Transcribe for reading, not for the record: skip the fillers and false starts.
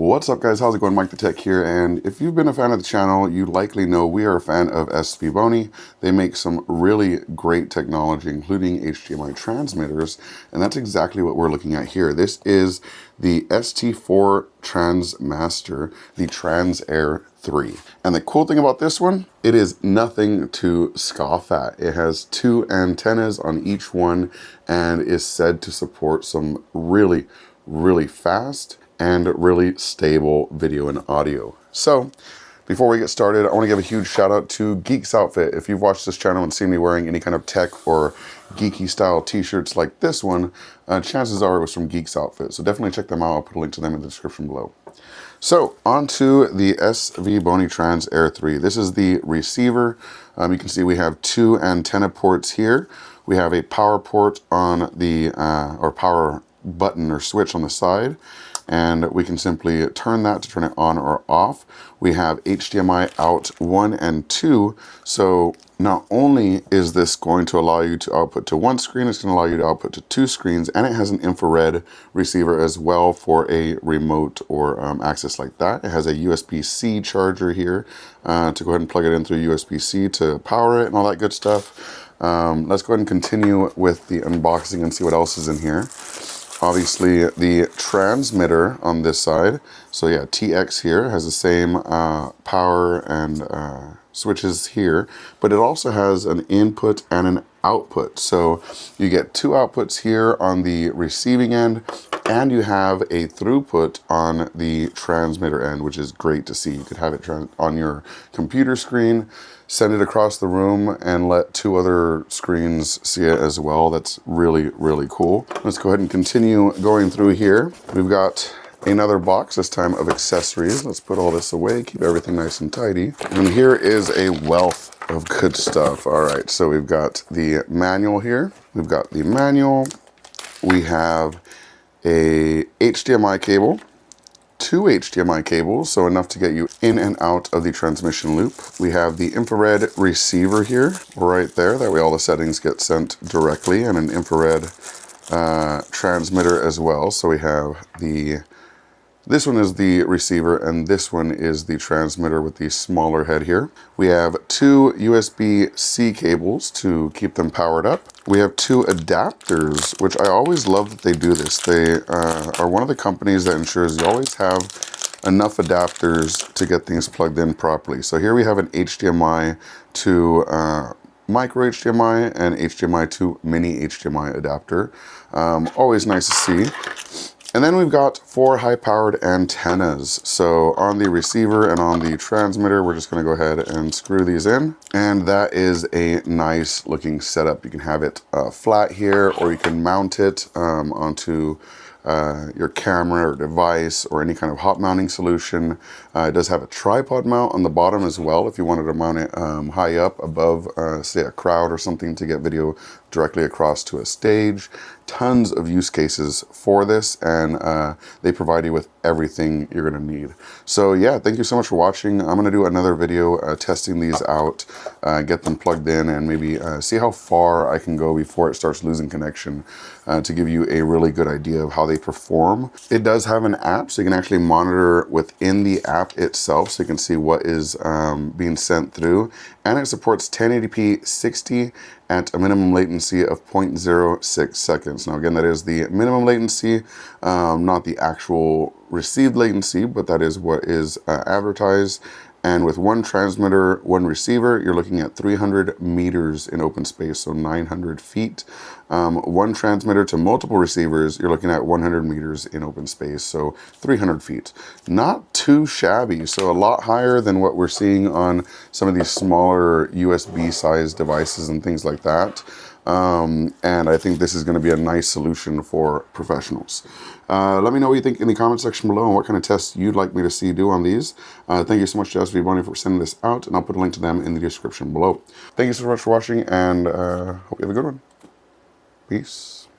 What's up, guys? How's it going? MikeTheTech here, and if you've been a fan of the channel, you likely know we are a fan of SVBONY. They make some really great technology, including HDMI transmitters, and that's exactly what we're looking at here. This is the ST4 Transmaster, the TransAir 3. And the cool thing about this one, it is nothing to scoff at. It has two antennas on each one and is said to support some really fast and really stable video and audio. So before we get started, I want to give a huge shout out to Geek's Outfit. If you've watched this channel and seen me wearing any kind of tech or geeky style t-shirts like this one, chances are it was from Geek's Outfit. So definitely check them out. I'll put a link to them in the description below. So on to the SVBONY TransAir 3. This is the receiver. You can see we have two antenna ports here. We have a power port on the, or power button or switch on the side, and we can simply turn that to turn it on or off. We have HDMI out 1 and 2, so not only is this going to allow you to output to one screen, it's going to allow you to output to two screens, and it has an infrared receiver as well for a remote or access like that. It has a USB-C charger here to go ahead and plug it in through USB-C to power it and all that good stuff. Let's go ahead and continue with the unboxing and see what else is in here. Obviously the transmitter on this side, so yeah, TX here has the same power and switches here, but it also has an input and an output. So you get two outputs here on the receiving end, and you have a throughput on the transmitter end, which is great to see. You could have it on your computer screen, send it across the room, and let two other screens see it as well. That's really cool. Let's go ahead and continue going through here. We've got another box, this time of accessories. Let's put all this away, keep everything nice and tidy. And here is a wealth of good stuff. All right, so we've got the manual here. We've got the manual. We have a HDMI cable, two HDMI cables, so enough to get you in and out of the transmission loop. We have the infrared receiver here, right there. That way all the settings get sent directly, and an infrared transmitter as well. So we have this one is the receiver, and this one is the transmitter with the smaller head here. We have two USB-C cables to keep them powered up. We have two adapters, which I always love that they do this. They are one of the companies that ensures you always have enough adapters to get things plugged in properly. So here we have an HDMI to micro HDMI and HDMI to mini HDMI adapter. Always nice to see. And then we've got four high-powered antennas. So on the receiver and on the transmitter, we're just going to go ahead and screw these in. And that is a nice looking setup. You can have it flat here, or you can mount it onto your camera or device or any kind of hot mounting solution. It does have a tripod mount on the bottom as well if you wanted to mount it high up above, say, a crowd or something to get video directly across to a stage. Tons of use cases for this, and they provide you with everything you're going to need. So yeah, thank you so much for watching. I'm going to do another video testing these out, get them plugged in, and maybe see how far I can go before it starts losing connection to give you a really good idea of how they perform. It does have an app, so you can actually monitor within the app itself, so you can see what is being sent through, and it supports 1080p 60 at a minimum latency of 0.06 seconds. Now again, that is the minimum latency, not the actual received latency, but that is what is advertised. And with one transmitter, one receiver, you're looking at 300 meters in open space, so 900 feet. One transmitter to multiple receivers, you're looking at 100 meters in open space, so 300 feet. Not too shabby, so a lot higher than what we're seeing on some of these smaller USB-sized devices and things like that. And I think this is going to be a nice solution for professionals. Let me know what you think in the comment section below and what kind of tests you'd like me to see do on these. Thank you so much to SVBONY for sending this out, and I'll put a link to them in the description below. Thank you so much for watching, and hope you have a good one. Peace.